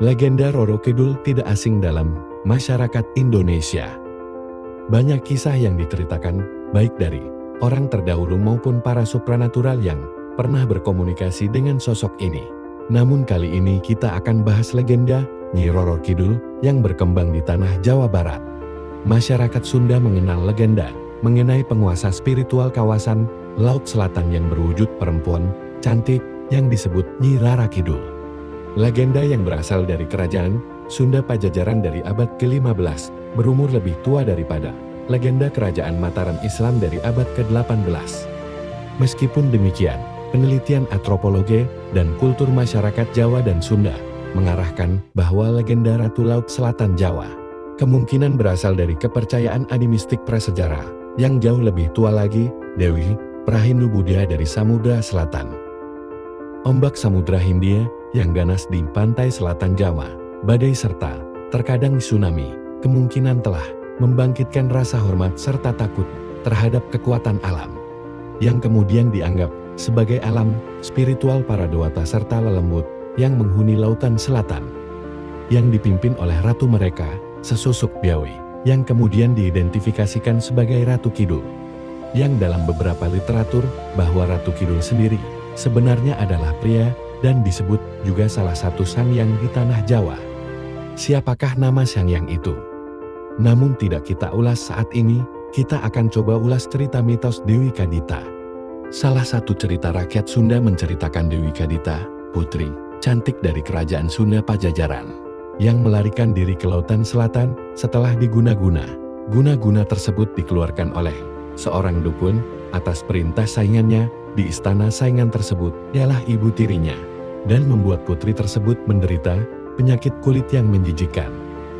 Legenda Roro Kidul tidak asing dalam masyarakat Indonesia. Banyak kisah yang diceritakan, baik dari orang terdahulu maupun para supranatural yang pernah berkomunikasi dengan sosok ini. Namun kali ini kita akan bahas legenda Nyi Roro Kidul yang berkembang di tanah Jawa Barat. Masyarakat Sunda mengenal legenda mengenai penguasa spiritual kawasan Laut Selatan yang berwujud perempuan cantik yang disebut Nyi Rara Kidul. Legenda yang berasal dari kerajaan Sunda Pajajaran dari abad ke-15 berumur lebih tua daripada legenda kerajaan Mataram Islam dari abad ke-18. Meskipun demikian, penelitian antropologi dan kultur masyarakat Jawa dan Sunda mengarahkan bahwa legenda Ratu Laut Selatan Jawa kemungkinan berasal dari kepercayaan animistik prasejarah yang jauh lebih tua lagi, Dewi Prahindu Buddha dari Samudra Selatan. Ombak Samudra Hindia yang ganas di pantai selatan Jawa, badai serta terkadang tsunami, kemungkinan telah membangkitkan rasa hormat serta takut terhadap kekuatan alam, yang kemudian dianggap sebagai alam spiritual para dewata serta lelembut yang menghuni lautan selatan, yang dipimpin oleh ratu mereka, sesosok Biawi, yang kemudian diidentifikasikan sebagai Ratu Kidul, yang dalam beberapa literatur bahwa Ratu Kidul sendiri sebenarnya adalah pria dan disebut juga salah satu sangyang di tanah Jawa. Siapakah nama sangyang itu? Namun tidak kita ulas saat ini, kita akan coba ulas cerita mitos Dewi Kadita. Salah satu cerita rakyat Sunda menceritakan Dewi Kadita, putri cantik dari kerajaan Sunda Pajajaran, yang melarikan diri ke lautan selatan setelah diguna-guna. Guna-guna tersebut dikeluarkan oleh seorang dukun atas perintah saingannya di istana saingan tersebut, ialah ibu tirinya, dan membuat putri tersebut menderita penyakit kulit yang menjijikkan.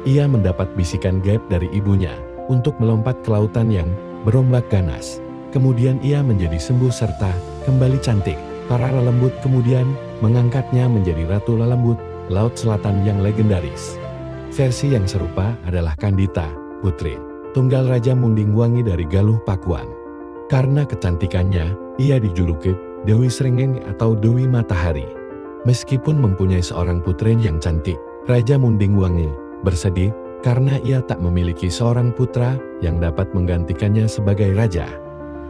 Ia mendapat bisikan gaib dari ibunya untuk melompat ke lautan yang berombak ganas. Kemudian ia menjadi sembuh serta kembali cantik. Para lelembut kemudian mengangkatnya menjadi Ratu Lelembut Laut Selatan yang legendaris. Versi yang serupa adalah Kandita, putri tunggal Raja Munding Wangi dari Galuh Pakuan. Karena kecantikannya, ia dijuluki Dewi Srengenge atau Dewi Matahari. Meskipun mempunyai seorang putri yang cantik, Raja Munding Wangi bersedih karena ia tak memiliki seorang putra yang dapat menggantikannya sebagai raja.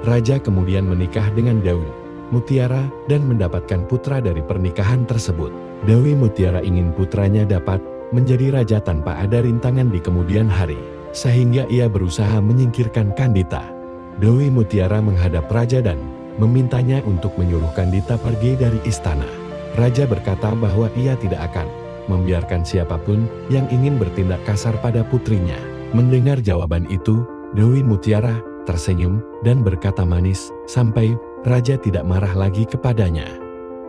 Raja kemudian menikah dengan Dewi Mutiara dan mendapatkan putra dari pernikahan tersebut. Dewi Mutiara ingin putranya dapat menjadi raja tanpa ada rintangan di kemudian hari, sehingga ia berusaha menyingkirkan Kandita. Dewi Mutiara menghadap raja dan memintanya untuk menyuruh Kandita pergi dari istana. Raja berkata bahwa ia tidak akan membiarkan siapapun yang ingin bertindak kasar pada putrinya. Mendengar jawaban itu, Dewi Mutiara tersenyum dan berkata manis sampai raja tidak marah lagi kepadanya.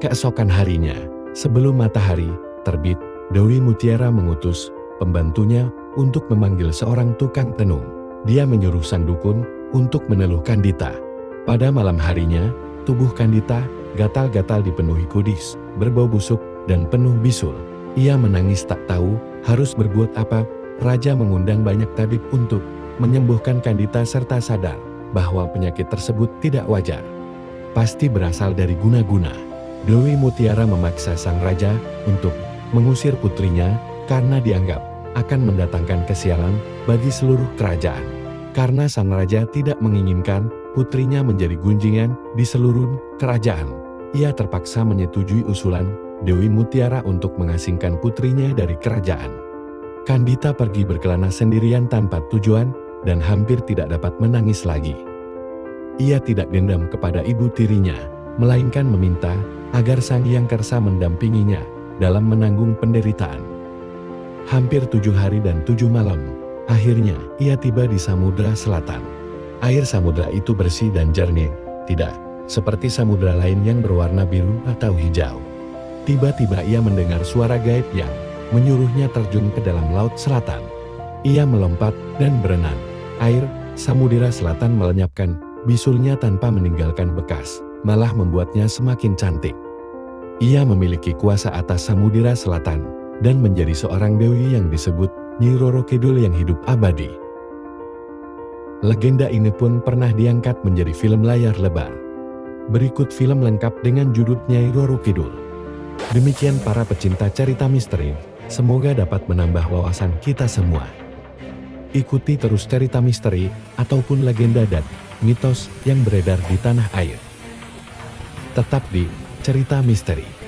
Keesokan harinya, sebelum matahari terbit, Dewi Mutiara mengutus pembantunya untuk memanggil seorang tukang tenung. Dia menyuruh sang dukun untuk meneluh Kandita. Pada malam harinya, tubuh Kandita gatal-gatal dipenuhi kudis, berbau busuk, dan penuh bisul. Ia menangis tak tahu harus berbuat apa. Raja mengundang banyak tabib untuk menyembuhkan Kandita serta sadar bahwa penyakit tersebut tidak wajar. Pasti berasal dari guna-guna. Dewi Mutiara memaksa sang raja untuk mengusir putrinya karena dianggap akan mendatangkan kesialan bagi seluruh kerajaan. Karena sang raja tidak menginginkan putrinya menjadi gunjingan di seluruh kerajaan, ia terpaksa menyetujui usulan Dewi Mutiara untuk mengasingkan putrinya dari kerajaan. Kandita pergi berkelana sendirian tanpa tujuan dan hampir tidak dapat menangis lagi. Ia tidak dendam kepada ibu tirinya, melainkan meminta agar Sang Hyang Kersa mendampinginya dalam menanggung penderitaan. Hampir 7 hari dan 7 malam, akhirnya ia tiba di Samudra Selatan. Air samudra itu bersih dan jernih, tidak seperti samudra lain yang berwarna biru atau hijau. Tiba-tiba ia mendengar suara gaib yang menyuruhnya terjun ke dalam laut selatan. Ia melompat dan berenang. Air Samudra Selatan melenyapkan bisulnya tanpa meninggalkan bekas, malah membuatnya semakin cantik. Ia memiliki kuasa atas Samudra Selatan dan menjadi seorang dewi yang disebut Nyi Roro Kidul yang hidup abadi. Legenda ini pun pernah diangkat menjadi film layar lebar. Berikut film lengkap dengan judul Nyai Roro Kidul. Demikian para pecinta cerita misteri, Semoga dapat menambah wawasan kita semua. Ikuti terus cerita misteri ataupun legenda dan mitos yang beredar di tanah air. Tetap di Cerita Misteri.